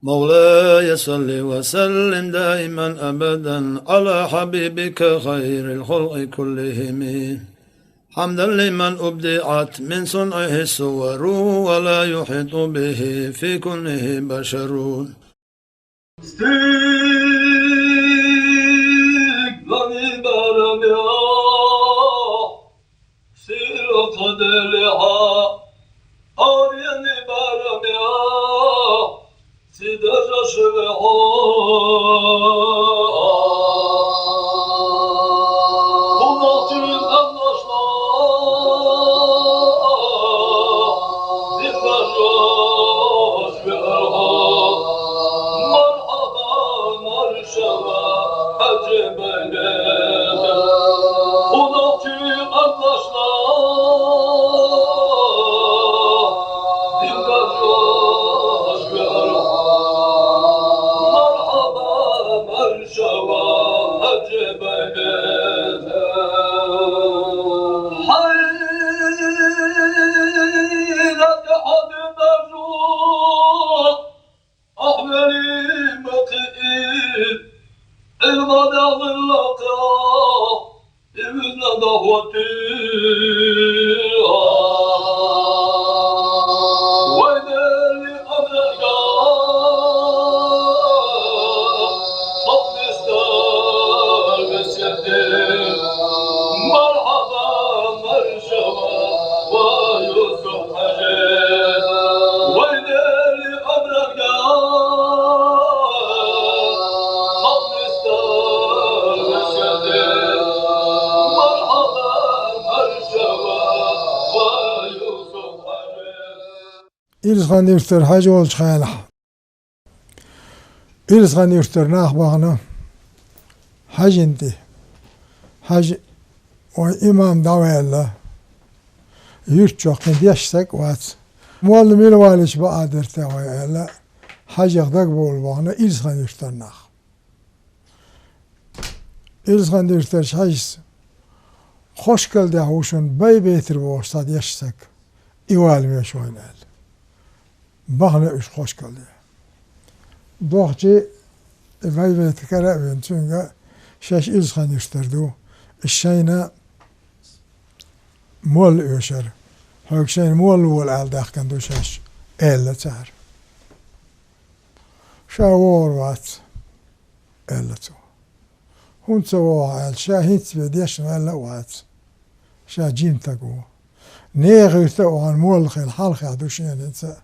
مولاي صل وسلم دائما أبدا على حبيبك خير الخلق كلهم حمدا لمن أبدعت من صنعه الصور ولا يحيط به في كونه بشر استقبلني برم يا سير قدلها آريني برم يا سيدر شبها İlskan yurtlar hacı ol çıkayla. İlskan yurtlar nakbağına hac indi. Hac o imam davayla yurt çok kendi yaşsak vaat. Muallim ilvaliş bu adet davayla hac yakdak bol bağına İlskan yurtlar nak. İlskan yurtlar hac hoş geldi hoşun bay betir bu ostad yaşsak. İvalmiye şöyle. Bağına üç hoş geldi. Doğçı vay tekrar evin çünkü şaş İlskan yurtlardı. İşine mol öşer. Hakşen mol wol aldakkan do şaş elle çağır. Şavor vat elle to. Hun çava şahit ve diyeşn elle vat. Şajim tago. Ne gırta o an mol khil halqa do şense.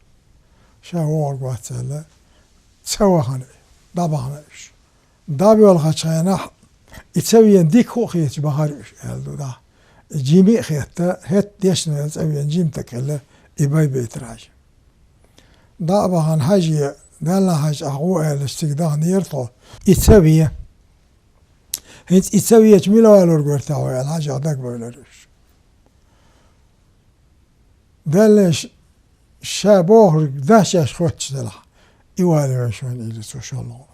شاور قاتله تسوهن ضبعنا إيش ضابي والخشينا يتسوين ديك هو خيت بحر إيش هذا ده جيمي خيته هت ديشنا يتسوين جيم تكله يبي بيتراج ضابهن حاجة دلنا حاجة أقوى الاستقدام نيرطو يتسويه هت يتسويه جميلة ولا رجعته الحاجة هذاك بقولش دلش شابه داشش خوتشتلا يوالي شون إلى سوشالله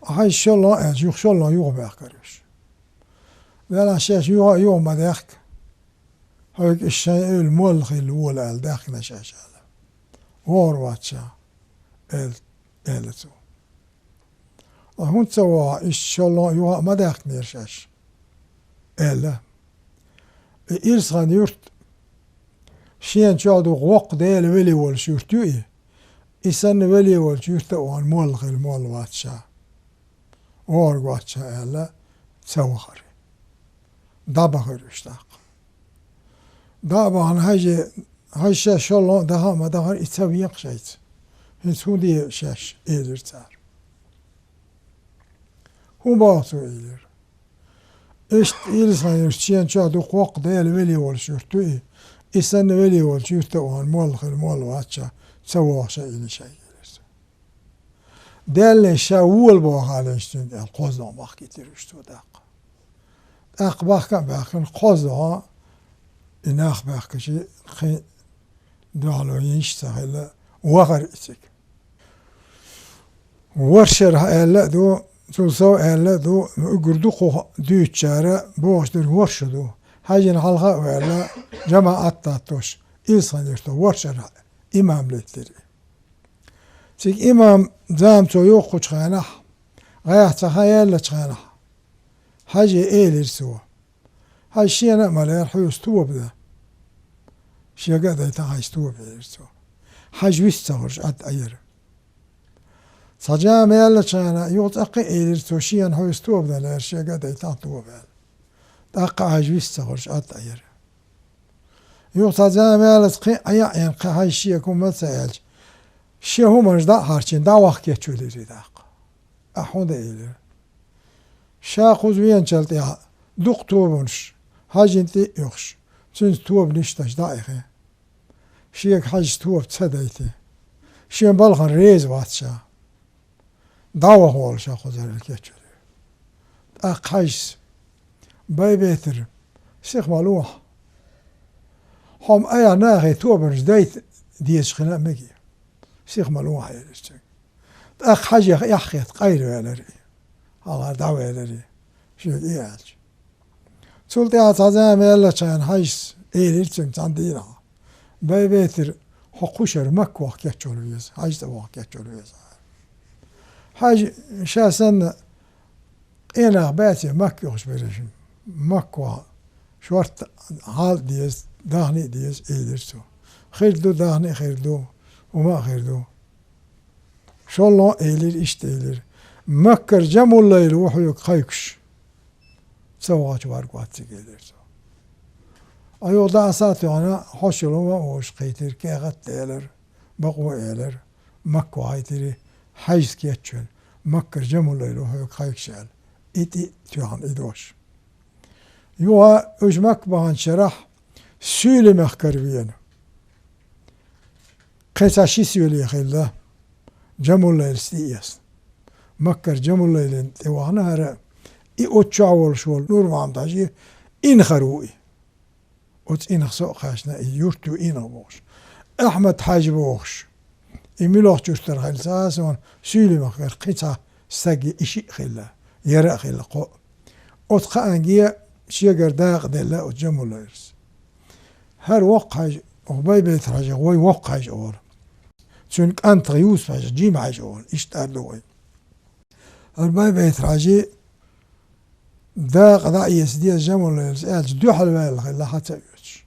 هاي شالله يوخ شالله يوخ بأكرش لا شاش يوخ ما داخك هاي الشيء الملخ الأول داخل شاش هذا ورواتشا إلتو هون سوا إيش شالله يوخ ما داخك نيرشاش إلا إيرسان يورت شين شادو غوق ديل ولي وال شورتوي إسان ولي وال شورتا وان مول خيل مول واتشا اور واتشا ألا سوخر دابا خرشتاق دابا عن هاي شاش الله دها ما دها يتسوي يقشيت هو دي شاش إيدر تار هو باسو إيدر إشت إلسان يرشين شادو غوق ديل ولي وال شورتوي İnsan veli ol çifte olan mol vaatça savaş şeyini şey gelirse. Değerli şavul bu halin üstünde kozdan bak getirişti o dak. Bakın kozdan inak bakışı dağlı işte hele vakar içik. Varşer hele do Tulsa hele do gurdu ko düçare boşdur varşdu. Hacin halka ve cemaat tattoş. İnsan işte varşer imamlıkları. تيك إمام زام تو يوخو تخانح غاية تخيال تخانح حاجة إيلير سوا هاي الشيء أنا مالير حيوس تو بدا شيء قاعد يتعايش تو بدا سوا حاجة ويستغرج عد أير صجام يلا تخانح يوت أقي إيلير تو شيء أنا حيوس تو بدا لير شيء قاعد يتعايش تو بدا تأقى حاجة ويستغرج عد أير يوت صجام يلا تقي أيا يعني هاي الشيء يكون ما تسألش شيء هو مرجع هارشين دا وقت يشولي رداق أحون ده إيله شاخوز وين شلتها دق توبنش هاجنتي يخش تنز توب نشتاش دايخه شيء حاج توب تصديته شيء بالغن ريز واتشا داوه هول شاخوز الكيتشولي أقايس باي بيتر شيخ مالوح هم أيا ناغي توبنش دايت ديش خنا مجي شيخ ملوح يلشتك أخ حاجة يحكي تقيل ويلري الله دعوة يلري شو يعج سولتي عطازام يلا كان حيس يلشتك عندنا باي بيتر حقوشر مكوة كيتشول ويز حاج تبغى كيتشول ويز حاج شاسن إنا باتي مكوش بريشم مكوة شورت حال ديز دهني ديز يلشتو خير دو دهني خير دو وما خير دو شو الله إيلير إشت إيلير مكر جمو الليل وحيوك خيكش سواج وارقواتي إيلير أيو دا ساتي أنا حشلو ما وش قيتر كيغت إيلير بقوة إيلير مكو هايتري حيز كيتشل مكر جمو الليل وحيوك خيكشال إيتي تيوان إيدوش يوها أجمك بهان شرح سيلي مخكر بيانو قيساشي سيولي خيلا جمو الليل ستياس مكر جمو الليل تيوانا هرا اي اوتشاول شول نور معمداجي إن خروي اوت إن خسوق خاشنا اي يورتو إن بوش أحمد حاج بوش اي ميلوخ جوستر خيل ساسون سيولي مخير قيسا ساقي إشي خيلا يرا خيلا قو اوت خانجيا شيقر داق ديلا اوت جمو الليل هر وقعج وباي بيت راجع وي وقعج اور چونك أنت غيوس فاش جيم عجول إشتار دوي الباي بيت راجي دا قضاء يسدي الجمل الألج دو حلوة الخلا حتى يوش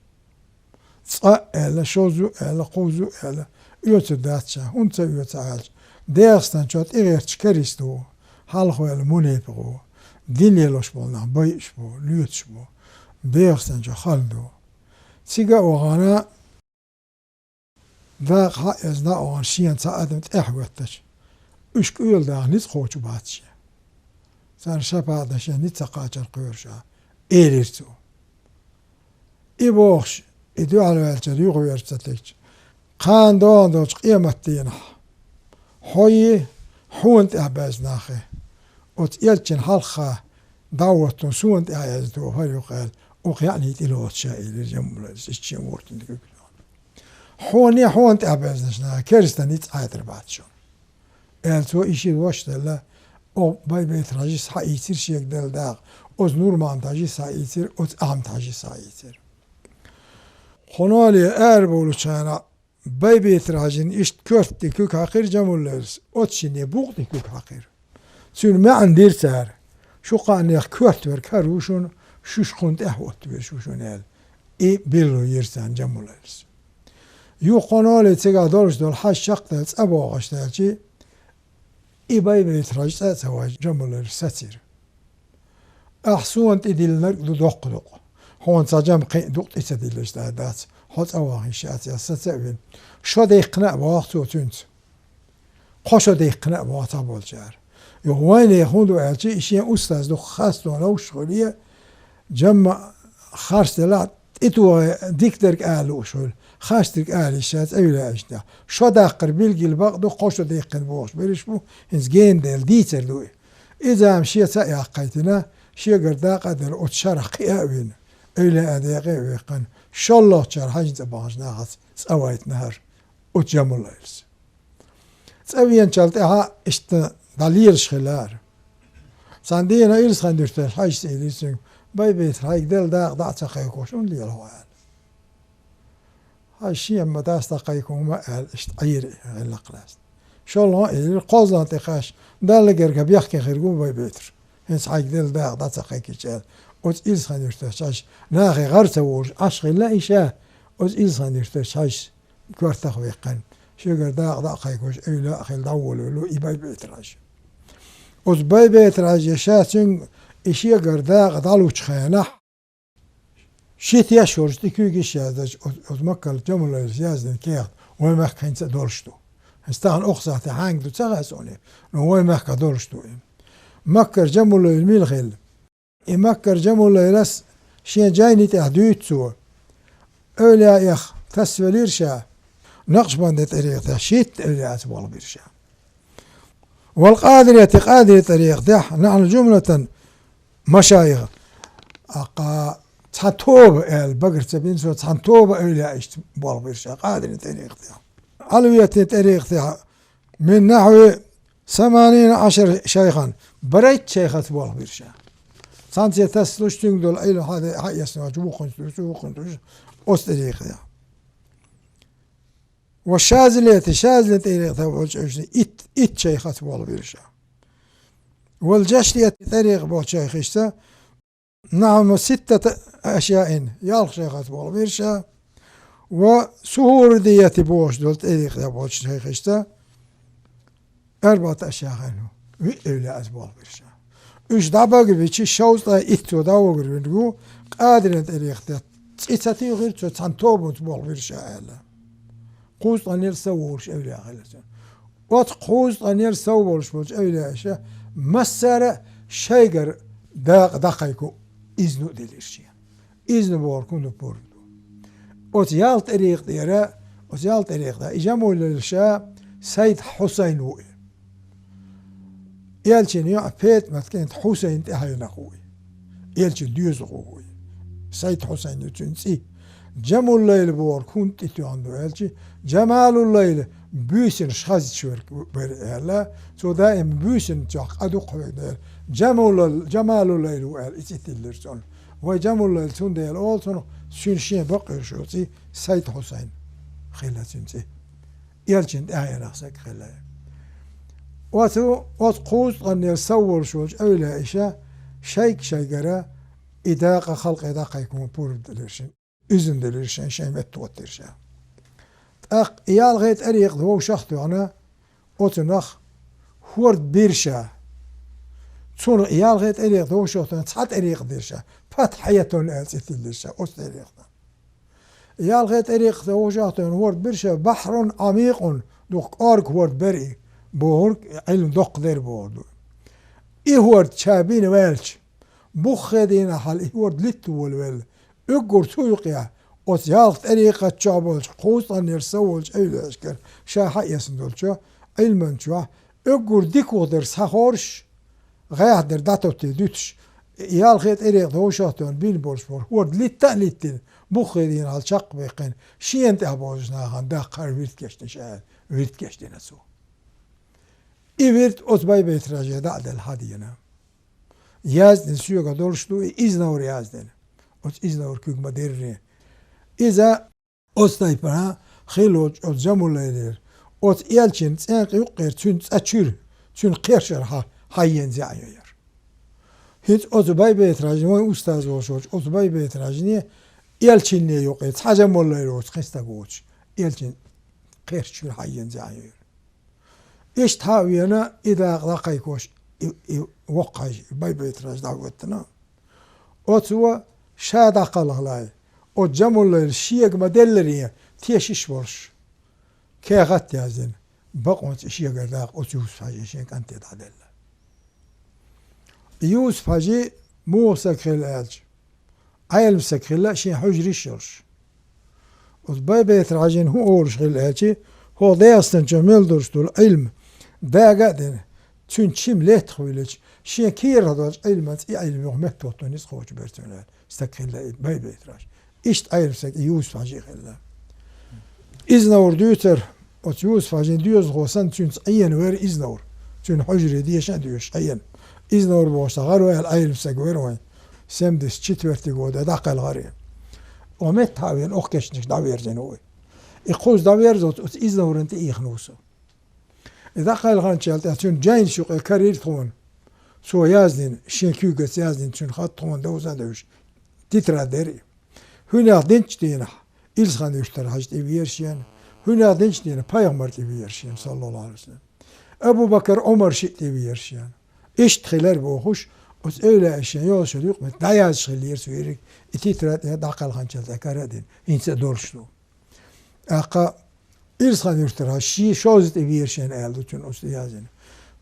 صاء إلا شوزو إلا قوزو إلا يوتو داتشا هونتا يوتا عالج ديغستان شوت إغير تشكريستو حالخو إلا مونيبغو ديليلوش بولنا بايش بو ليوتش بو ديغستان شو خالدو تيغا وغانا دا خايز دا أوان شيان ساعدمت إحوتش إشك إيل دا نيت خوشو باتشي سان شابا دا شيان نيت ساقاجر قيرشا إيريرتو إيبوخش إدو على والجر يغوير تتليج قان دون دوش قيمت دينح حوي حونت إحباز ناخي وت إيلتشن حلقة داوتون سونت إعيزتو هاي قال وقيعني تلوت شائل الجملة الشيء مورتن دقيق حوني حونت أبازنشنا كرستانيت عادر بعدشون التو إشي الوش دلا أو باي بيت راجيس حايتر شيك دل داغ أوز نور مان تاجيس حايتر أوز أهم تاجيس حايتر خنالي أربولو شانا باي بيت راجين إشت كرت كوك حقير جمولرس أوتشيني بوغ كوك حقير سون ما عندير سار شو قاني كرت وركاروشون شوش خنت أحوت بشوشون هال إي بيلو يرسان جمولرس يو قنالي تيغا دولش دول حاج شاقتلت أبو غاشتلتي إي باي بيت راجت أتواج جمولرس ساتير أحسون تديل نرقدو دوق هون تجمع قين دوق إتديلش دادات حط أواهي شاتي ستأوين شو ديقنا بوقتو تنت قشو ديقنا بوقتا بولجار يوين يخوندو ألتي إشياء أستاذ دو خاص لو شغلية جمع خارس دلات إتو ديكترك أهلو شغل خاص ترك أهلي شات أولا أجنا شو داقر بيلقي البقدو قشو ديقن بوش بريشمو هنز جين ديل ديتر دوي إذا مشي تأي قيتنا شي قردا قدر أتشرح قياوين أولا أديقي ويقن شو الله تشار حاجة باجنا غاز سأويت نهر أتجمل ليلس سأوين شالتها إشت دليل شخلار ساندينا إلس خندرتل حاجة سيليسن باي بيت هايك دل داق دعت قيكوش أون لي الهوان هاي الشيء أما داس قيكو ما قال إشت عيري غير لقلاس شالله إلى قازان تخاش دلقر كبيحكي خيرجو باي بيتر هنس حق دل داغ دات حكي شال أوز إلس خان يرتاش ناخي غرت وش عشق لا إيشاه أوز إلس خان يرتاش كورتخ ويقن شجر داغ دا خيكوش أي لا خيل دول ولو إباي بيتراج أوز باي بيتراج يشاتين إشيجر داغ دالوش خيانح شيت يشورش تكويش يازج أوز مكال جملة يازن كيات وما كان دولشتو استغن أخصات هانج دو تغاسوني نو ما كدولشتو مكر جملة الميلغل مكر جملة يلس شين جايني تهديت سو أولى يخ تسولير شا نقش بند طريق شيت أولى أسبوع بيرشا والقادر يتقادر طريق ده نحن جملة مشايخ أقا تحتوب البقر سبين سو تحتوب أولى إيش بول بيرشا قادر طريق ده علوية طريق ده من نحو 18 شيخا بريت شيخة بول بيرشا سانتي تسلوش تنقدل أيلو هذا حي يسمع جوخن أستريق ده والشاذلية طريق ده إت شيخة بول بيرشا والجشلية طريق بول شيخشتا نعم 6 أشياء يالخ شيخة بول بيرشا وسهور دية بوش دول طريق ده بول شيخشتا 4 أشياء غنو وإلا أسبوع بيرشا إيش دابا قبيتشي شوطة إتو داو قربنو قادر طريق ده إتاتي غير تنتوب تبول بيرشا ألا قوس أنير سوورش أولي أغلسون وات قوس أنير سوورش بولش أولي أشياء مسارة شيقر دقيقو إذنو دليرشي إذنو بوركونو بوردو وتيال طريق ديرا وتيال طريق ده إجامو للشا سيد حسين وئي يالشين يا بيت ما كانت حسين تهاي نقوي يالشين ديوز قوي سيد حسين يتنسي جمال الليل بور كنت إتو عنده يالشي جمال الليل بيسن شخص شورك بريلا سو دائم بيسن جاك أدوق جمال الليل وقال إتتلرسون وجمال الليل تون ديال أولتون شين بقر شوتي سيد حسين خلا تنسي يالشين تهاي نقصك خلا وات قوس أن يصور شوج أولى إشاء شيقرا إداقة خلق إداقة يكون بورد دليرشن إذن دليرشن شيء متوت دليرشن إيال غيت أريق هو شخص أنا أتنخ هورد بيرشا تون إيال غيت أريق هو شخص أنا تحت أريق ديرشا فتحيتون أسيت دليرشا أست أريق إيال غيت أريق هو شخص أنا هورد بيرشا بحر عميق دوك أرك هورد بري بورك علم دق دير بوردو إيهورد شابين والش بخدين حال إيهورد لتول ويل إقور سويقيا وتيالت طريقة شابولش قوصا نرسولش أيلا أشكر شاحا يسندولشو علما شو إقور ديكو در سخورش غاية در داتو تدوتش إيال خيط إريق دوشاتون بين بورش بور هورد لتين بخدين حال شاق بيقين شين تهبوش ناخان داقار ويرتكشتن شاهد ويرتكشتن أسو إيفرت أتباي بيتراجع دعد الحدينا يازدن سيوغا دولشتو إزنور يازدن أت إزنور كوك مديرني إذا أستايبنا خيلوج أت جمولير أت إيالشين تسانق يقير تون تأشير تون قيرشر هاين زعير هيت أتباي بيتراجع وين أستاذ وشوج أتباي بيتراجعني إيالشين يقير تحاجة مولير وتخستا قوش إيالشين قيرشر هاين زعير إيش تهاوينا إذا غلقيكوش وقعي باي بيتراج دعوتنا أتوا شاد أقل غلاي أتجمل الشيق مدلرية تيشيش برش كي غت يازن بقوت الشيق داق أتيوسف حاجي شيك أنت تعدل يوسف حاجي مو سكريل ألج عيل سكريل شي حجري شرش باي بيتراجين هو أورش غيل ألجي هو ديستن جميل درستو العلم دا قادن تون تشيم ليت خويلج شي كير هذاش علمت علم يومك توتونيس خوش برتون استكل باي بيتراش إيش عيرسك يوسف حاجي خلا إزنور دوتر أت يوسف حاجي ديوز غوسان تون عين وير إزنور تون حجري ديشان ديوش عين إزنور بوش غارو العيرسك وير وين سمدس تشتورتي غودا داقل غاري ومت هاوين أخكش نش داوير جنوي يقوز داوير زوت إزنور أنت إيخنوسو إذا قال غانشالت أتون جاين شوق الكارير تون سو يازدين شينكيوغس يازدين تون خط تون دوزا دوش تترا دري هنا دينش دينا إلس خان يشتر حاجة إبيرشيان هنا دينش دينا بايغمر إبيرشيان صلى الله عليه وسلم أبو بكر عمر شئت إبيرشيان إشت خلال بوخوش أس أولى أشياء يوش يوق مت دايز خلير سويرك تترا داقل غانشالت أكاردين إنسى دورشتو أقا إلس خان يشتر شي شوزت إبيرشيان ألدو تون أس يازين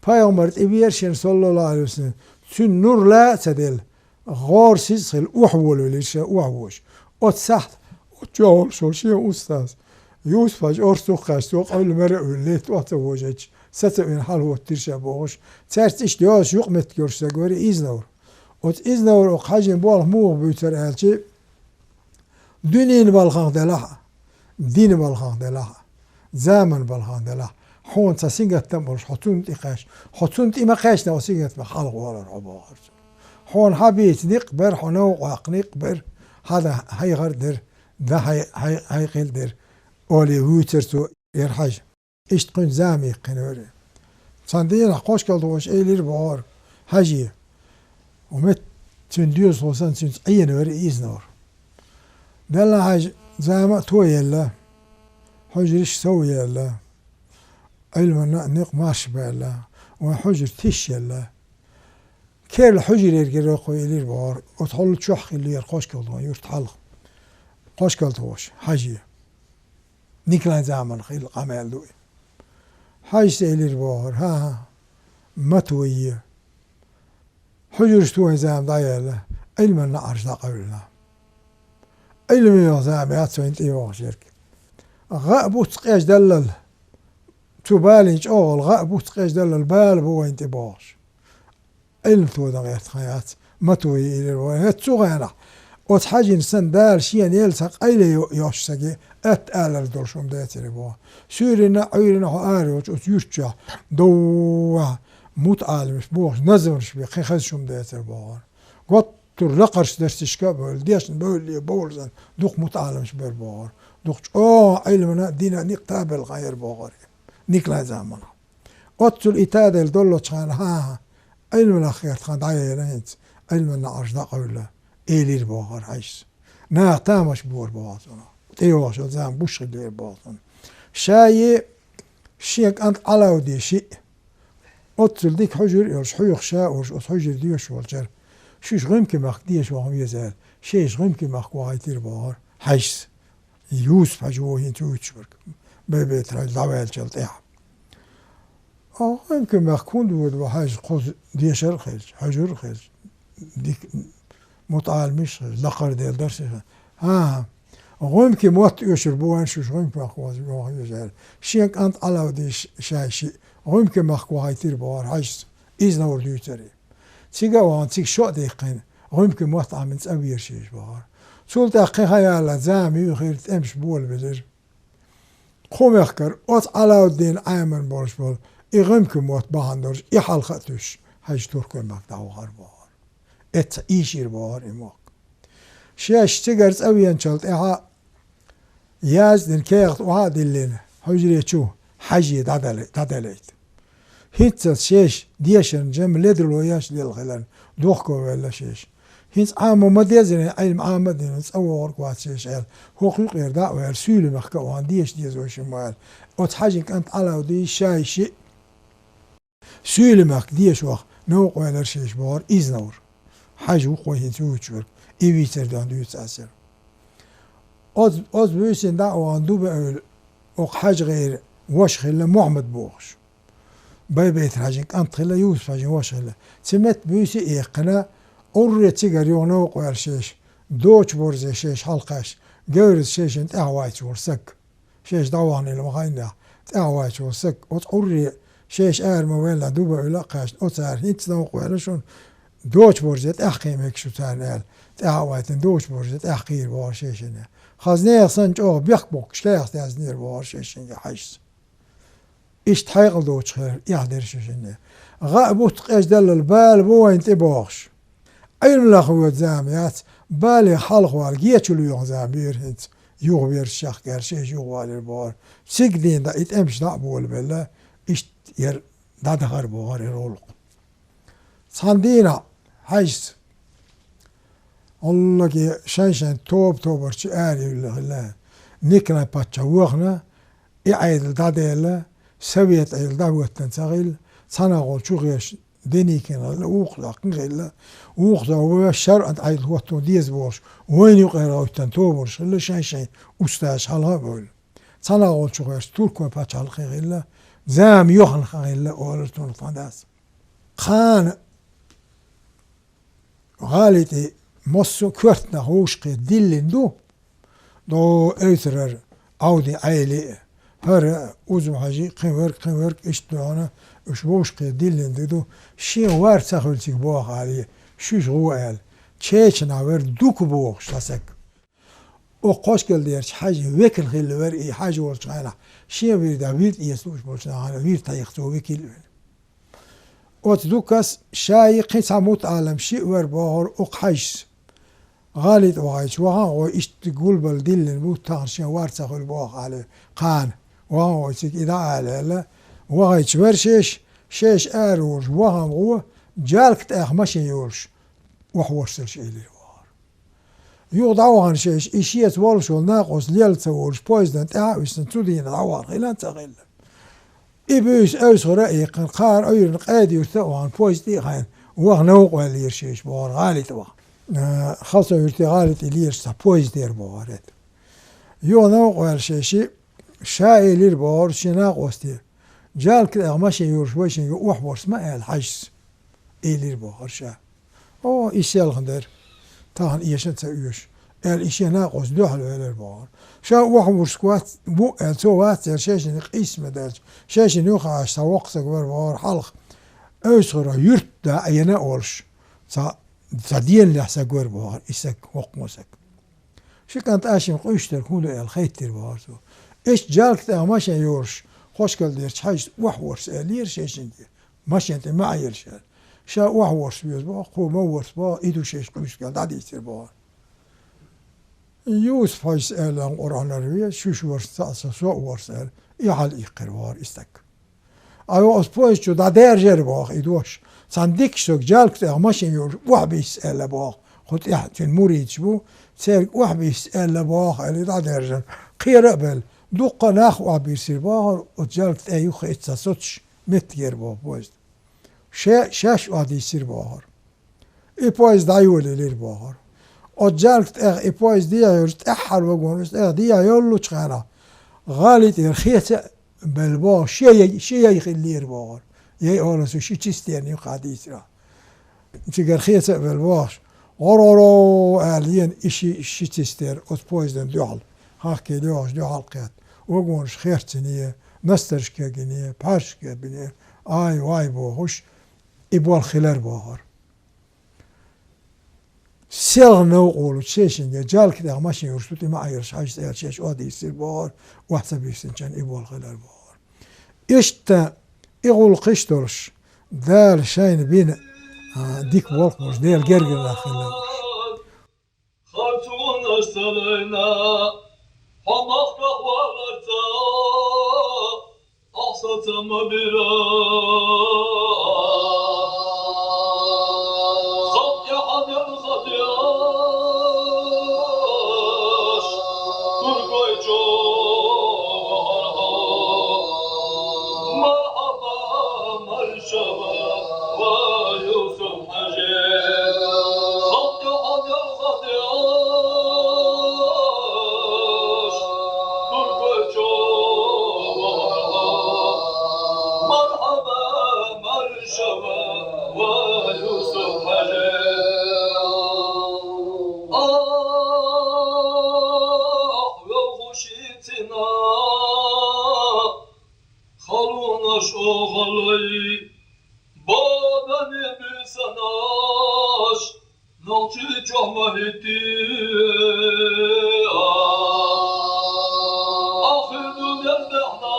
بايغمر إبيرشيان صلى الله عليه وسلم تون نور لا تدل غارسيز خل أحول وليش أحوش أتصحت أتجاهل شو أستاذ يوسف أرسو خاستو قبل مرة وليت أتوجج ستة حال هو ترشة بوش ترت إشتياش يوق متكرش تقولي إزنور إزنور حاجة بوال مو بيتر هالشيء دنيا بالخان دلها دين بالخان دلها زمن بالخان دلها حون تسينجت تمرش حطون تقاش حطون تما قاش نوسينجت بخلق ولا ربع حون حبيت نقبر حنوق نقبر هذا هاي غردر ده هاي قلدر أولي ويترتو يرحج إيش تقول زامي قنوري صندينا قوش كالدوش إيلير بار هاجي ومت تنديوس وصان تنس أي نوري إيزنور دلنا هاج زامة توي يلا حجرش سوي يلا علما نق ماش بيلا وحجر تش يلا كير الحجر يرجع إلير بار وتحول تشوح اللي يرقوش كالدوش يرتحلق قوش كالدوش حاجي نيكلا زامن خيل قامل دوي حاج سيلي البوهر ها متوي حجر شتوه زام ضايله علما نعرش قبلنا علم يزام ياتسو انت يوغشيرك غابو تقيش دلل تبالينش اول غابو تقيش دلل بال بو انت باش علم تو دغير خيات متوي الى البوهر تسوغينا وتحاجي نسان دار شيان يلسق ايلي يوشسكي اتقال دورشوم داتري بو سورينا عيرنا هاريوش وتيوشا دو متعالمش بوش نزمرش بي خيخزشوم داتري بو قط ترلقرش درستشكا بول ديش بول بولزن دوق متعالمش بير بو دوق علمنا دينا نقتابل غير بوغري نيكلا زامنا قطل إتادة الدولو تشان ها علمنا خير تخان دايرين علمنا عرش داقولا إيلير بوغر عيش نا تامش بور بوغرنا تيوش زام بوش غير بوغرنا شاي شيك أنت على ودي شيء قطل ديك حجر يرش حيوخ شا ورش حجر ديوش والجر شيش غيمكي ماك ديش وهم يزال شيش غيمكي ماك وغايتير بوغر حيش يوسف حجوه ينتو يتشبرك بيبيت راج دعوال جلطيح غيمكي ماك كون دود وحاج قوز ديشر خيج حجر خيج ديك متعالمش لقر ديال درس ها غيمكي موت يشربوان شوش غيمكي ماك وغايتير يزال شيك أنت على ودي شي غيمكي ماك وغايتير بوغر حيش إذن وردو يتري تيجا وان تيج شو دقيقين غيمكن موت عم نتأبير شيش بار سولت أقي خيال زامي خير تمش بول بدر قوم يخكر أط على الدين عامن بارش بول غيمكن موت بهندرش حلقتش هاش تركوا ماك دعوار بار ات إيشير بار إماك شاش تجرت أبيان شلت ياز دين كيغت وهاد الليل حجري شو حجي دادليت هيتس شيش ديشن جم لدر وياش للغلان دوخكو ولا شيش هيتس عامو مديزن علم عامدين تصور قوات شيش هو خلق يرداء ويرسول مخكا وان ديش ديز وش موال وتحاجك انت على ودي شاي شيء سول مخك ديش وخ نوق ولا شيش بار إزنور حاج وقوه هيتسو تشورك إيويتر دان دويت أسر أز بيسين دا وان دو بقول وق حاج غير وش خلا محمد بوخش بيت حاجك أنت خلا يوسف حاجة واش خلا سمت بيسي إيقنا أوري تيجر يونوق ويرشيش دوش بورزي شيش حلقاش جورز شيش انت أهوايت ورسك شيش دواني المغاينة أهوايت ورسك وتأوري شيش مويلا دوبا ولاقاش أتار هيت نوق ويرشون دوش بورزي أحقيمك شو تانيل أهوايت دوش بورزي أحقير بوار شيشنا خزنير سنج أو بيخبوك شكايخ تازنير بوار شيشنا حيش إيش تحيق دوش خير يحضر شيشنا غابو تقاش دل البال بو انت بوخش أين الأخوات زاميات بالي حلق والجيتش ليون زامير هنت يغبير الشيخ قرشيش يغوال البار سيقدين دا يتأمش نعبو البلا İşte yer dadağır boğar oluk. Sandina hays Allah ki şen top ağrıyla nikna patça vuğna İ'aydıl dadayla seviyet ayıl davvetten sağil sana gol çuğyaş deniken uğlaqın gella uğda ve şer'at ayıl vatto diyez boş وين يقرا وتن توبر شل شيء استاش حالها بقول sana gol çuğyaş Türk ve patçal gella zam yoxn gella olurtun fandas kan galiti mosso kvartna hoşqi dillindu do ötrer audi aile her uzun hacı kıvır işte ona üç boşqi dillindi do şey var saxılçık bu hali şu joel çeçna ver duk bu şasak o qoş geldi yer hacı vekil xil ver i hacı olçana şey bir david yesuş bolçana bir tayıqto vekil ot dukas şay qisamut alam şey ver bahar o qays غالد وعيش وها يقول بالدل الموتاشين وارثه البوخ على قان وهو إذا على لا وعيش ورشش شش أروج وهم هو جالك ماشي يورش وحوشتل شيء اللي وار يوضعوها شش إشياء والش والناقص ليل تورش بويزن تعاوش تودين عوار غيلان تغيل إبيس أوس رأي قار أيرن قادي وثوان بويز دي خان وغنوق واليرشش بوار غالد وغ خاصة ارتغالة إليش سبويز دير بوارد يونا وقال شيء شايلير بوار شناق وستير جال كده ماشي يورش وشين وحورس ما الحجز إلير بوار شا أو إشيال خندر تاهن إيشان تسويش إشي ناقص دوحل إلير بوار شا وحورس كوات بو السوات شاشن قيس مدارج شاشن يوخاش سوقسك بوار حلق أسخرا يرت دا أينا أولش صديل لحسا قور بوار إسك وقموسك شو كانت أشيم قوشتر كولو الخيتر بوارتو إيش جالك تا ماشي يورش خوش كل ديرش حاج وحورس لير شيشن دي ماشي أنت ما عيرش شا وحورس بيوز بوار قو مورس بوار إيدو شيش قوش كال دادي يصير بوار يوسف هايس إعلان قرآن الروية شوش ورس تأسا سوء ورس إيحال إيقر بوار إستك أيو أسبوعش جو دادير جير بوار إيدوش صنديق شوك جالك تا ماشي يور وحبي يسأل بوار خد يحتين مريد شبو سيرك وحبي يسأل بوار اللي دادير جير قير قبل دوقا ناخ وحبي يصير بوار وجالك تا يوخ إتساسوتش متجير بوار بوزد شاش وحدي يصير بوار إي بويز دايول لير بوار وجالك تا إي بويز ديا يورت أحر وقونس ديا يولو تخانا غالي الخيطة بالبوار شيء يخلير بوار يي أولسو شي تستير نيو قاديسرا تيجر خيطة بالبوار غرورو أهلين إشي تستير أتبويزدن دوحل هاكي دوحل قياد وقونش خيرتنية نسترش كاقينية بارش كابينية آي واي بوهوش إبوال خلال بوهر سيغ نوقولو تشيشن جالك دا ماشي يرسوتي ما عيرش حاجة تشيش وادي يصير بوهر وحسب يسنشان إبوال خلال بوهر إشتا يقول قشترش دار شاين بين ديك بولقمش ديال جرجر داخل خاتون أرسلنا حمق بخوالتا أحسط مبرا خط يحد الخدياش ترقى جو ويوسف حجير خط يحد الخدياش ترقى جو مرحبا مرشبا ويوسف حجير وغشيتنا خلوناش أغلي بابني بسناش نوتي جمهتي آخر دنيا دهنا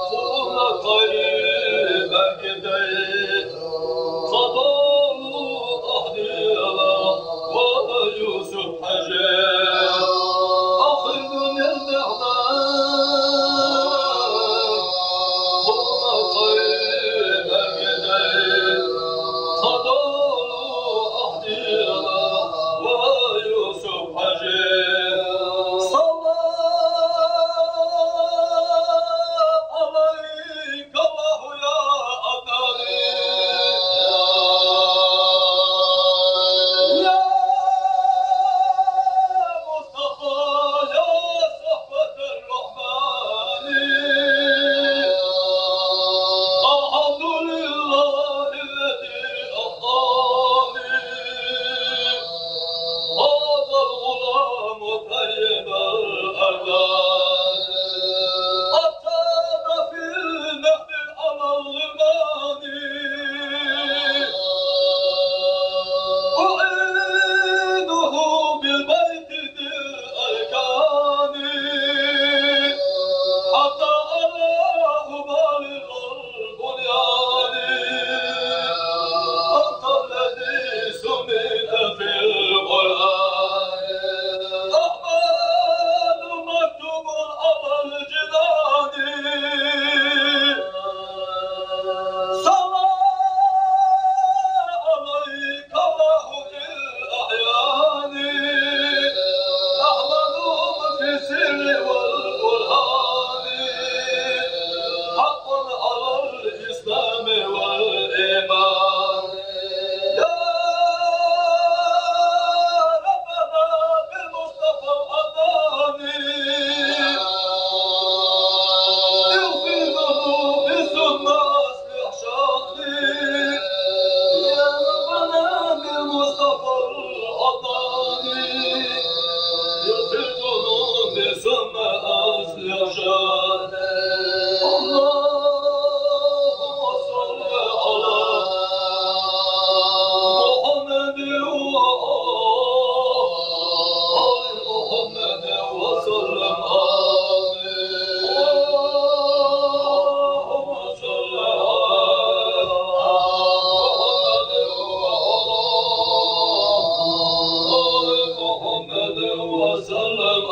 خلونا قريب أكدي خضالو أهديلا ويوسف حجير آخر دنيا دهنا وسلم